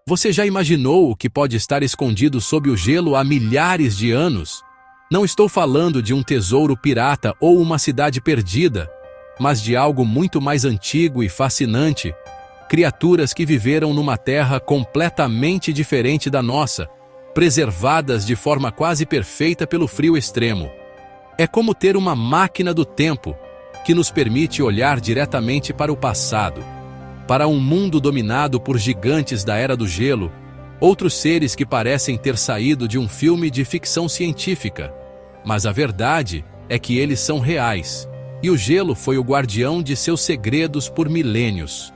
Você já imaginou o que pode estar escondido sob o gelo há milhares de anos? Não estou falando de um tesouro pirata ou uma cidade perdida, mas de algo muito mais antigo e fascinante. Criaturas que viveram numa terra completamente diferente da nossa, preservadas de forma quase perfeita pelo frio extremo. É como ter uma máquina do tempo, que nos permite olhar diretamente para o passado, para um mundo dominado por gigantes da Era do Gelo, outros seres que parecem ter saído de um filme de ficção científica. Mas a verdade é que eles são reais, e o gelo foi o guardião de seus segredos por milênios.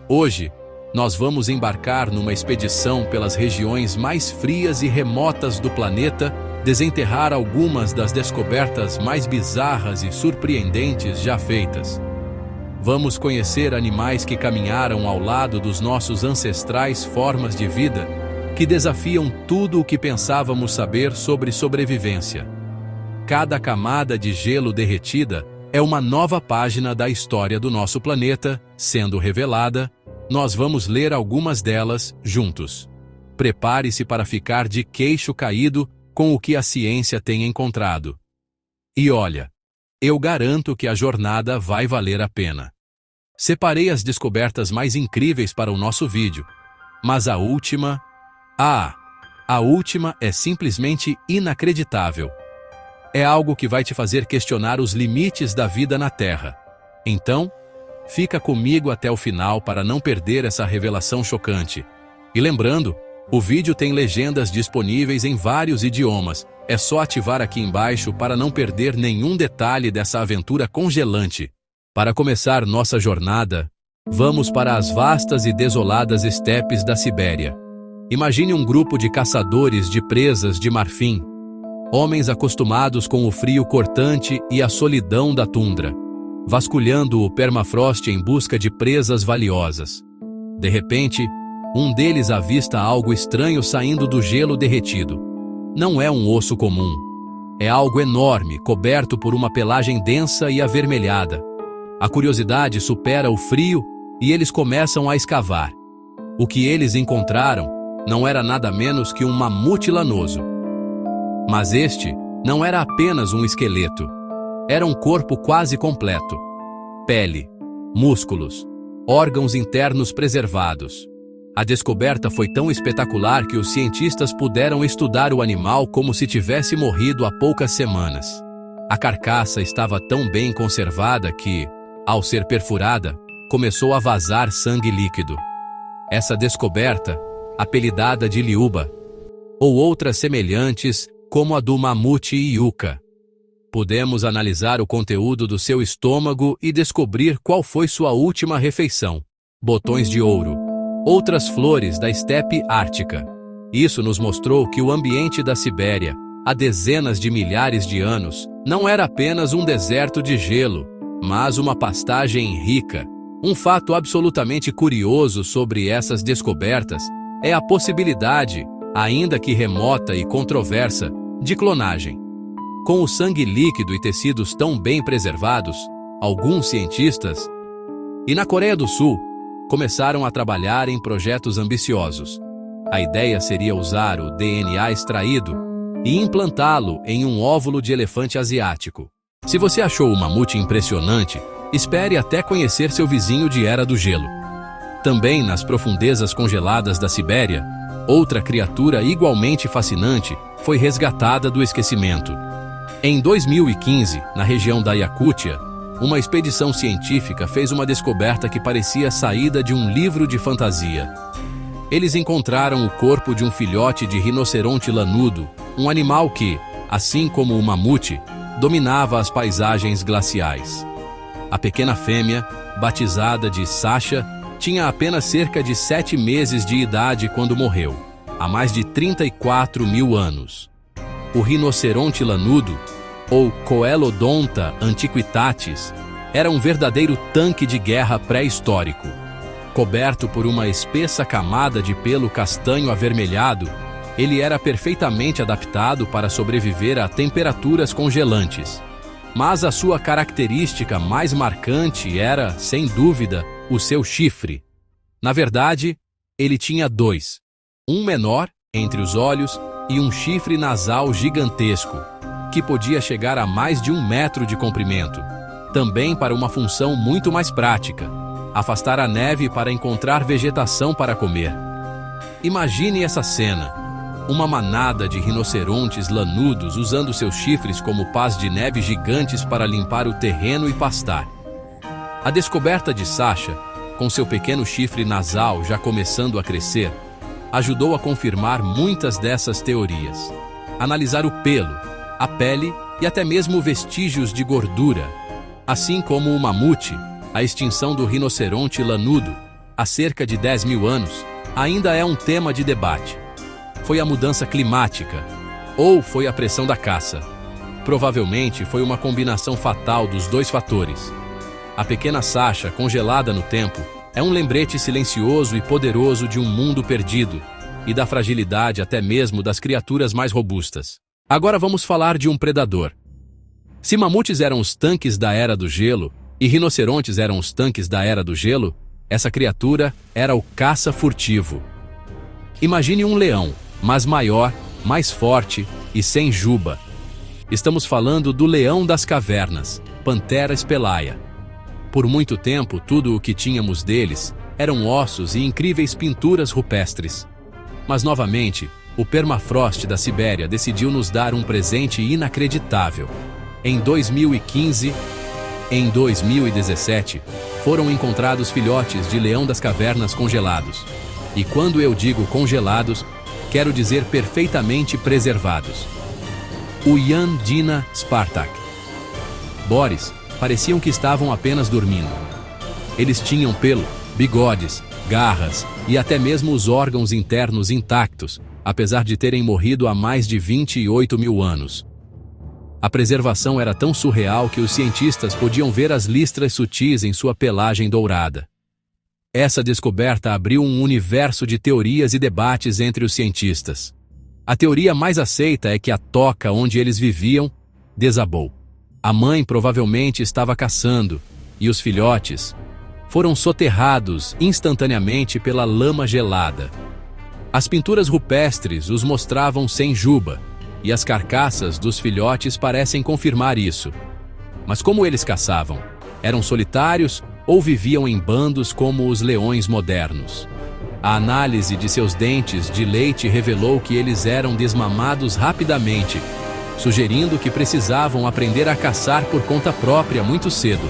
Hoje, nós vamos embarcar numa expedição pelas regiões mais frias e remotas do planeta, desenterrar algumas das descobertas mais bizarras e surpreendentes já feitas. Vamos conhecer animais que caminharam ao lado dos nossos ancestrais formas de vida, que desafiam tudo o que pensávamos saber sobre sobrevivência. Cada camada de gelo derretida é uma nova página da história do nosso planeta sendo revelada. Nós vamos ler algumas delas juntos. Prepare-se para ficar de queixo caído com o que a ciência tem encontrado. E olha, eu garanto que a jornada vai valer a pena. Separei as descobertas mais incríveis para o nosso vídeo, mas a última é simplesmente inacreditável. É algo que vai te fazer questionar os limites da vida na Terra. Então, fica comigo até o final para não perder essa revelação chocante. E lembrando, o vídeo tem legendas disponíveis em vários idiomas. É só ativar aqui embaixo para não perder nenhum detalhe dessa aventura congelante. Para começar nossa jornada, vamos para as vastas e desoladas estepes da Sibéria. Imagine um grupo de caçadores de presas de marfim, homens acostumados com o frio cortante e a solidão da tundra, vasculhando o permafrost em busca de presas valiosas. De repente, um deles avista algo estranho saindo do gelo derretido. Não é um osso comum. É algo enorme, coberto por uma pelagem densa e avermelhada. A curiosidade supera o frio e eles começam a escavar. O que eles encontraram não era nada menos que um mamute lanoso. Mas este não era apenas um esqueleto. Era um corpo quase completo. Pele, músculos, órgãos internos preservados. A descoberta foi tão espetacular que os cientistas puderam estudar o animal como se tivesse morrido há poucas semanas. A carcaça estava tão bem conservada que, ao ser perfurada, começou a vazar sangue líquido. Essa descoberta, apelidada de liuba, ou outras semelhantes, como a do mamute iuca. Podemos analisar o conteúdo do seu estômago e descobrir qual foi sua última refeição. Botões de ouro. Outras flores da estepe ártica. Isso nos mostrou que o ambiente da Sibéria, há dezenas de milhares de anos, não era apenas um deserto de gelo, mas uma pastagem rica. Um fato absolutamente curioso sobre essas descobertas é a possibilidade, ainda que remota e controversa, de clonagem. Com o sangue líquido e tecidos tão bem preservados, alguns cientistas, e na Coreia do Sul, começaram a trabalhar em projetos ambiciosos. A ideia seria usar o DNA extraído e implantá-lo em um óvulo de elefante asiático. Se você achou o mamute impressionante, espere até conhecer seu vizinho de Era do Gelo. Também nas profundezas congeladas da Sibéria, outra criatura igualmente fascinante foi resgatada do esquecimento. Em 2015, na região da Iacútia, uma expedição científica fez uma descoberta que parecia saída de um livro de fantasia. Eles encontraram o corpo de um filhote de rinoceronte lanudo, um animal que, assim como o mamute, dominava as paisagens glaciais. A pequena fêmea, batizada de Sasha, tinha apenas cerca de 7 meses de idade quando morreu, há mais de 34 mil anos. O rinoceronte lanudo, ou Coelodonta antiquitatis, era um verdadeiro tanque de guerra pré-histórico. Coberto por uma espessa camada de pelo castanho avermelhado, ele era perfeitamente adaptado para sobreviver a temperaturas congelantes. Mas a sua característica mais marcante era, sem dúvida, o seu chifre. Na verdade, ele tinha 2, um menor, entre os olhos, e um chifre nasal gigantesco, que podia chegar a mais de 1 metro de comprimento. Também para uma função muito mais prática: afastar a neve para encontrar vegetação para comer. Imagine essa cena: uma manada de rinocerontes lanudos usando seus chifres como pás de neve gigantes para limpar o terreno e pastar. A descoberta de Sasha, com seu pequeno chifre nasal já começando a crescer, ajudou a confirmar muitas dessas teorias. Analisar o pelo, a pele e até mesmo vestígios de gordura. Assim como o mamute, a extinção do rinoceronte lanudo, há cerca de 10 mil anos, ainda é um tema de debate. Foi a mudança climática? Ou foi a pressão da caça? Provavelmente foi uma combinação fatal dos dois fatores. A pequena Sasha, congelada no tempo, é um lembrete silencioso e poderoso de um mundo perdido, e da fragilidade até mesmo das criaturas mais robustas. Agora vamos falar de um predador. Se mamutes eram os tanques da Era do Gelo, e rinocerontes eram os tanques da Era do Gelo, essa criatura era o caça furtivo. Imagine um leão, mas maior, mais forte e sem juba. Estamos falando do leão das cavernas, Panthera spelaea. Por muito tempo, tudo o que tínhamos deles eram ossos e incríveis pinturas rupestres. Mas novamente, o permafrost da Sibéria decidiu nos dar um presente inacreditável. Em 2015, em 2017, foram encontrados filhotes de leão das cavernas congelados. E quando eu digo congelados, quero dizer perfeitamente preservados. O Jan Dina Spartak. Boris pareciam que estavam apenas dormindo. Eles tinham pelo, bigodes, garras e até mesmo os órgãos internos intactos, apesar de terem morrido há mais de 28 mil anos. A preservação era tão surreal que os cientistas podiam ver as listras sutis em sua pelagem dourada. Essa descoberta abriu um universo de teorias e debates entre os cientistas. A teoria mais aceita é que a toca onde eles viviam desabou. A mãe provavelmente estava caçando, e os filhotes foram soterrados instantaneamente pela lama gelada. As pinturas rupestres os mostravam sem juba, e as carcaças dos filhotes parecem confirmar isso. Mas como eles caçavam? Eram solitários ou viviam em bandos como os leões modernos? A análise de seus dentes de leite revelou que eles eram desmamados rapidamente, sugerindo que precisavam aprender a caçar por conta própria muito cedo.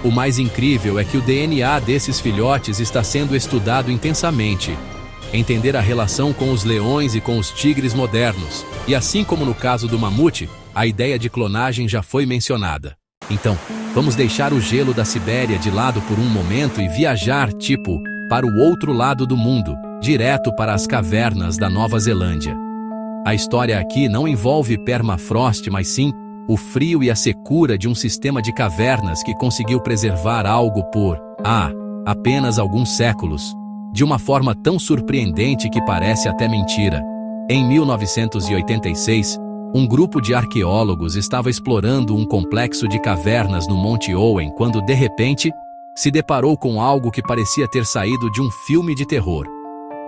O mais incrível é que o DNA desses filhotes está sendo estudado intensamente. Entender a relação com os leões e com os tigres modernos, e assim como no caso do mamute, a ideia de clonagem já foi mencionada. Então, vamos deixar o gelo da Sibéria de lado por um momento e viajar, para o outro lado do mundo, direto para as cavernas da Nova Zelândia. A história aqui não envolve permafrost, mas sim o frio e a secura de um sistema de cavernas que conseguiu preservar algo por, apenas alguns séculos, de uma forma tão surpreendente que parece até mentira. Em 1986, um grupo de arqueólogos estava explorando um complexo de cavernas no Monte Owen quando, de repente, se deparou com algo que parecia ter saído de um filme de terror.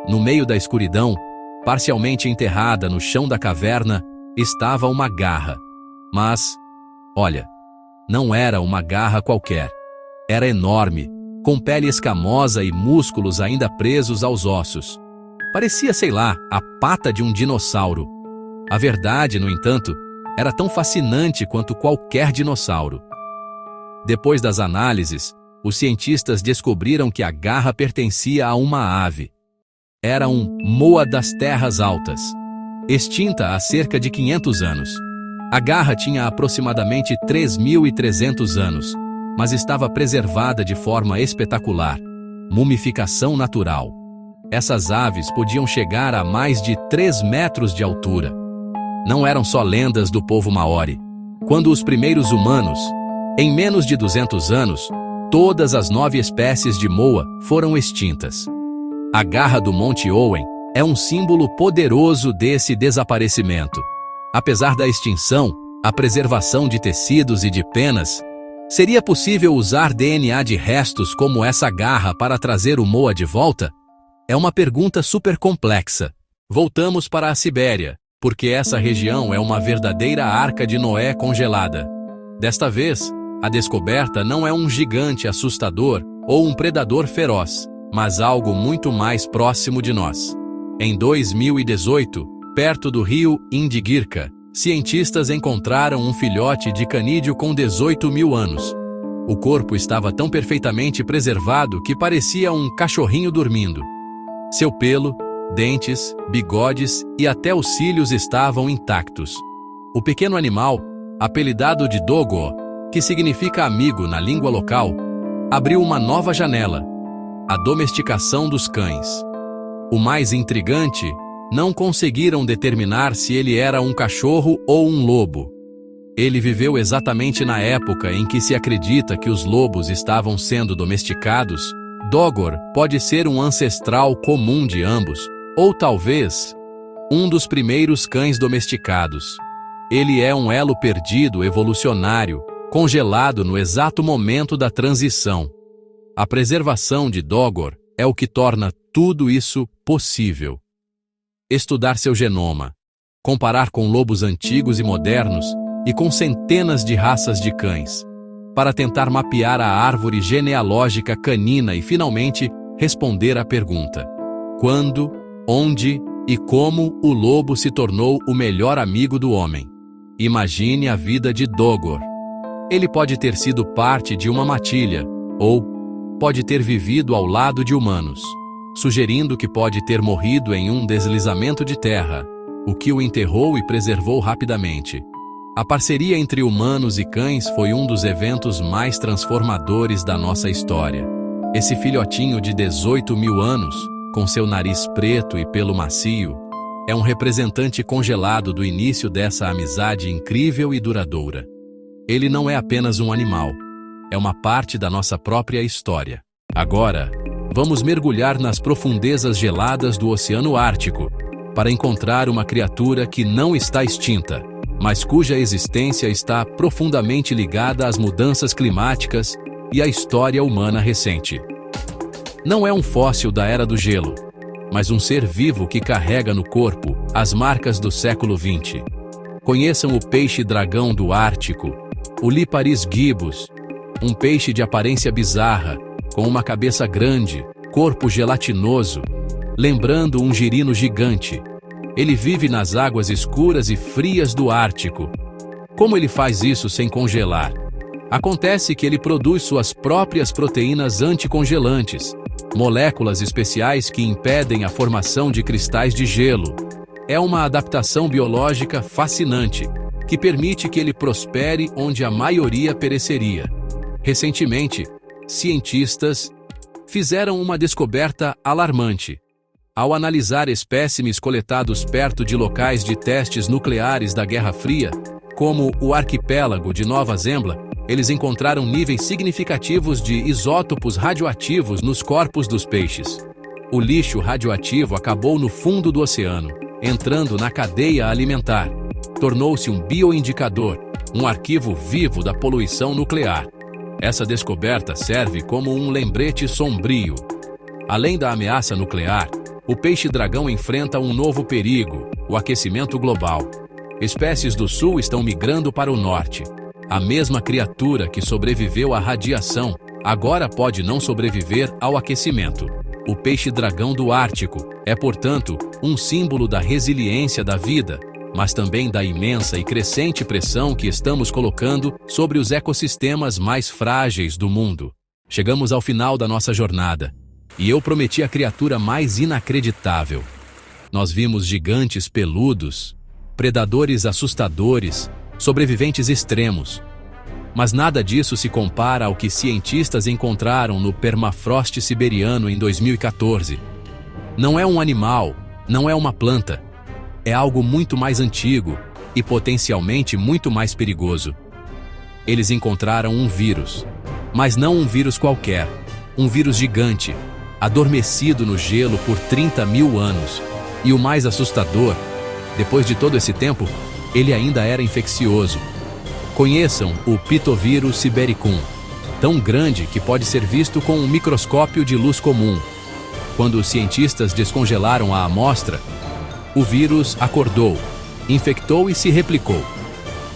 No meio da escuridão, parcialmente enterrada no chão da caverna, estava uma garra. Mas, olha, não era uma garra qualquer. Era enorme, com pele escamosa e músculos ainda presos aos ossos. Parecia, sei lá, a pata de um dinossauro. A verdade, no entanto, era tão fascinante quanto qualquer dinossauro. Depois das análises, os cientistas descobriram que a garra pertencia a uma ave. Era um moa das terras altas, extinta há cerca de 500 anos. A garra tinha aproximadamente 3.300 anos, mas estava preservada de forma espetacular. Mumificação natural. Essas aves podiam chegar a mais de 3 metros de altura. Não eram só lendas do povo maori. Quando os primeiros humanos, em menos de 200 anos, todas as 9 espécies de moa foram extintas. A garra do Monte Owen é um símbolo poderoso desse desaparecimento. Apesar da extinção, a preservação de tecidos e de penas, seria possível usar DNA de restos como essa garra para trazer o moa de volta? É uma pergunta super complexa, Voltamos para a Sibéria, porque essa região é uma verdadeira arca de Noé congelada. Desta vez, a descoberta não é um gigante assustador ou um predador feroz, mas algo muito mais próximo de nós. Em 2018, perto do rio Indigirka, cientistas encontraram um filhote de canídeo com 18 mil anos. O corpo estava tão perfeitamente preservado que parecia um cachorrinho dormindo. Seu pelo, dentes, bigodes e até os cílios estavam intactos. O pequeno animal, apelidado de Dogo, que significa amigo na língua local, abriu uma nova janela: a domesticação dos cães. O mais intrigante, não conseguiram determinar se ele era um cachorro ou um lobo. Ele viveu exatamente na época em que se acredita que os lobos estavam sendo domesticados. Dogor pode ser um ancestral comum de ambos, ou talvez um dos primeiros cães domesticados. Ele é um elo perdido evolucionário, congelado no exato momento da transição. A preservação de Dogor é o que torna tudo isso possível. Estudar seu genoma, comparar com lobos antigos e modernos e com centenas de raças de cães, para tentar mapear a árvore genealógica canina e finalmente responder à pergunta: quando, onde e como o lobo se tornou o melhor amigo do homem? Imagine a vida de Dogor. Ele pode ter sido parte de uma matilha, ou pode ter vivido ao lado de humanos, sugerindo que pode ter morrido em um deslizamento de terra, o que o enterrou e preservou rapidamente. A parceria entre humanos e cães foi um dos eventos mais transformadores da nossa história. Esse filhotinho de 18 mil anos, com seu nariz preto e pelo macio, é um representante congelado do início dessa amizade incrível e duradoura. Ele não é apenas um animal, é uma parte da nossa própria história. Agora, vamos mergulhar nas profundezas geladas do Oceano Ártico para encontrar uma criatura que não está extinta, mas cuja existência está profundamente ligada às mudanças climáticas e à história humana recente. Não é um fóssil da Era do Gelo, mas um ser vivo que carrega no corpo as marcas do século XX. Conheçam o peixe-dragão do Ártico, o Liparis gibbus, um peixe de aparência bizarra, com uma cabeça grande, corpo gelatinoso, lembrando um girino gigante. Ele vive nas águas escuras e frias do Ártico. Como ele faz isso sem congelar? Acontece que ele produz suas próprias proteínas anticongelantes, moléculas especiais que impedem a formação de cristais de gelo. É uma adaptação biológica fascinante, que permite que ele prospere onde a maioria pereceria. Recentemente, cientistas fizeram uma descoberta alarmante. Ao analisar espécimes coletados perto de locais de testes nucleares da Guerra Fria, como o arquipélago de Nova Zembla, eles encontraram níveis significativos de isótopos radioativos nos corpos dos peixes. O lixo radioativo acabou no fundo do oceano, entrando na cadeia alimentar. Tornou-se um bioindicador, um arquivo vivo da poluição nuclear. Essa descoberta serve como um lembrete sombrio. Além da ameaça nuclear, o peixe-dragão enfrenta um novo perigo: o aquecimento global. Espécies do sul estão migrando para o norte. A mesma criatura que sobreviveu à radiação agora pode não sobreviver ao aquecimento. O peixe-dragão do Ártico é, portanto, um símbolo da resiliência da vida, mas também da imensa e crescente pressão que estamos colocando sobre os ecossistemas mais frágeis do mundo. Chegamos ao final da nossa jornada, e eu prometi a criatura mais inacreditável. Nós vimos gigantes peludos, predadores assustadores, sobreviventes extremos. Mas nada disso se compara ao que cientistas encontraram no permafrost siberiano em 2014. Não é um animal, não é uma planta. É algo muito mais antigo e potencialmente muito mais perigoso. Eles encontraram um vírus, mas não um vírus qualquer, um vírus gigante, adormecido no gelo por 30 mil anos. E o mais assustador, depois de todo esse tempo, ele ainda era infeccioso. Conheçam o Pitovírus sibericum, tão grande que pode ser visto com um microscópio de luz comum. Quando os cientistas descongelaram a amostra, O vírus acordou, infectou e se replicou.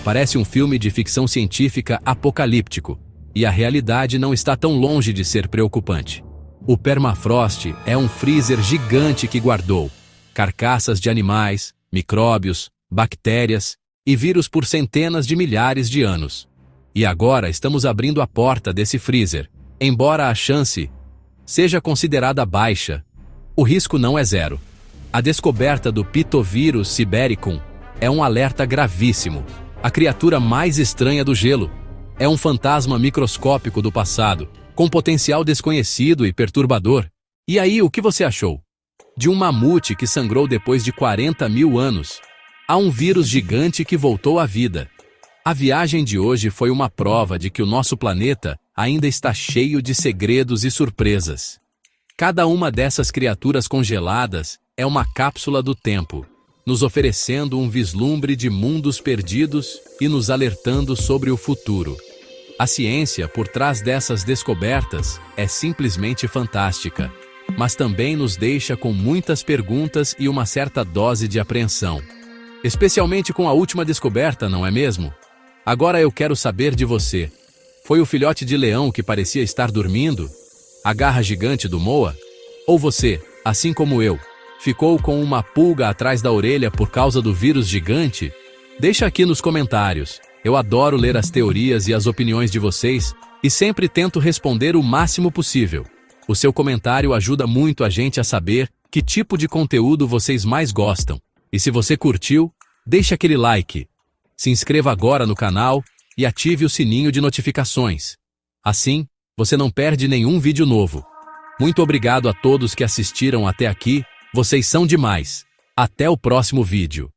Parece um filme de ficção científica apocalíptico, e a realidade não está tão longe de ser preocupante. O permafrost é um freezer gigante que guardou carcaças de animais, micróbios, bactérias e vírus por centenas de milhares de anos. E agora estamos abrindo a porta desse freezer. Embora a chance seja considerada baixa, o risco não é zero. A descoberta do pitovírus sibericum é um alerta gravíssimo. A criatura mais estranha do gelo é um fantasma microscópico do passado, com potencial desconhecido e perturbador. E aí, o que você achou? De um mamute que sangrou depois de 40 mil anos, a um vírus gigante que voltou à vida. A viagem de hoje foi uma prova de que o nosso planeta ainda está cheio de segredos e surpresas. Cada uma dessas criaturas congeladas é uma cápsula do tempo, nos oferecendo um vislumbre de mundos perdidos e nos alertando sobre o futuro. A ciência por trás dessas descobertas é simplesmente fantástica, mas também nos deixa com muitas perguntas e uma certa dose de apreensão. Especialmente com a última descoberta, não é mesmo? Agora eu quero saber de você. Foi o filhote de leão que parecia estar dormindo? A garra gigante do Moa? Ou você, assim como eu, ficou com uma pulga atrás da orelha por causa do vírus gigante? Deixa aqui nos comentários. Eu adoro ler as teorias e as opiniões de vocês e sempre tento responder o máximo possível. O seu comentário ajuda muito a gente a saber que tipo de conteúdo vocês mais gostam. E se você curtiu, deixe aquele like. Se inscreva agora no canal e ative o sininho de notificações. Assim, você não perde nenhum vídeo novo. Muito obrigado a todos que assistiram até aqui, vocês são demais. Até o próximo vídeo.